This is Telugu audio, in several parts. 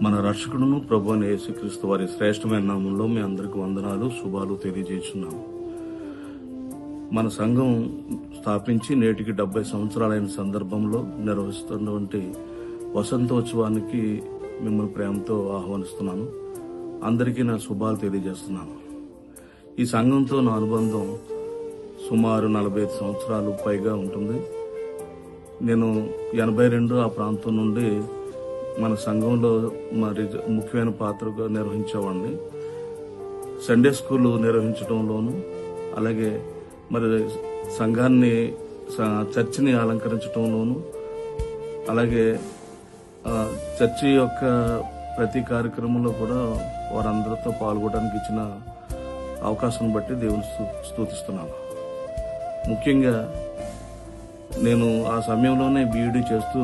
మన రక్షకుడును ప్రభువైన యేసుక్రీస్తు వారి శ్రేష్టమైన నామంలో మీ అందరికి వందనాలు శుభాలు తెలియజేస్తున్నాము. మన సంఘం స్థాపించి నేటికి 70 సంవత్సరాలైన సందర్భంలో నిర్వహిస్తున్నటువంటి వసంతోత్సవానికి మిమ్మల్ని ప్రేమతో ఆహ్వానిస్తున్నాను. అందరికీ నా శుభాలు తెలియజేస్తున్నాను. ఈ సంఘంతో నా అనుబంధం సుమారు 45 సంవత్సరాలు పైగా ఉంటుంది. నేను 82 ఆ ప్రాంతం నుండి మన సంఘంలో మరి ముఖ్యమైన పాత్రగా నిర్వహించేవాడిని. సండే స్కూల్ నిర్వహించడంలోను, అలాగే మరి సంఘాన్ని చర్చిని అలంకరించడంలోను, అలాగే చర్చి యొక్క ప్రతి కార్యక్రమంలో కూడా వారందరితో పాల్గొనడానికి ఇచ్చిన అవకాశం బట్టి దేవుని స్తుతిస్తున్నాను. ముఖ్యంగా నేను ఆ సమయంలోనే బీఈడీ చేస్తూ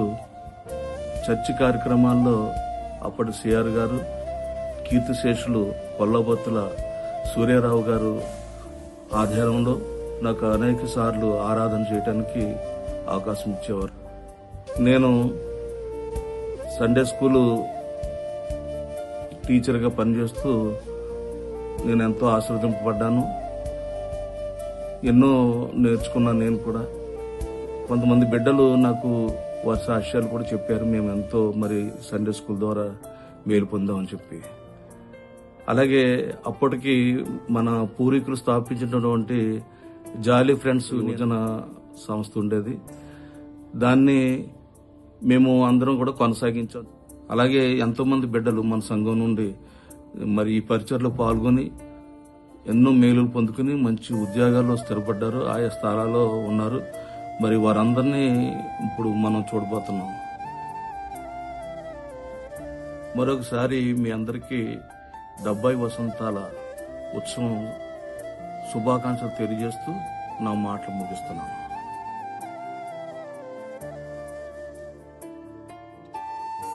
చర్చి కార్యక్రమాల్లో అప్పటి సిఆర్ గారు, కీర్తిశేషులు కొల్లబొత్తుల సూర్యారావు గారు ఆధ్వర్యంలో నాకు అనేక సార్లు ఆరాధన చేయడానికి అవకాశం ఇచ్చేవారు. నేను సండే స్కూలు టీచర్గా పనిచేస్తూ నేను ఎంతో ఆశీర్వదింపబడ్డాను. ఎన్నో నేర్చుకున్నాను. నేను కూడా కొంతమంది బిడ్డలు నాకు వారి సాక్ష్యాలు కూడా చెప్పారు. మేము ఎంతో మరి సండే స్కూల్ ద్వారా మేలు పొందామని చెప్పి. అలాగే అప్పటికి మన పూర్వీకులు స్థాపించినటువంటి జాలీ ఫ్రెండ్స్ యువజన సంస్థ ఉండేది. దాన్ని మేము అందరం కూడా కొనసాగించాం. అలాగే ఎంతోమంది బిడ్డలు మన సంఘం నుండి మరి ఈ పరిచయలో పాల్గొని ఎన్నో మేలులు పొందుకుని మంచి ఉద్యోగాల్లో స్థిరపడ్డారు, ఆయా స్థానాల్లో ఉన్నారు. మరి వారందరినీ ఇప్పుడు మనం చూడబోతున్నాం. మరొకసారి మీ అందరికీ 70 వసంతాల ఉత్సవం శుభాకాంక్షలు తెలియజేస్తూ నా మాటలు ముగిస్తున్నాను.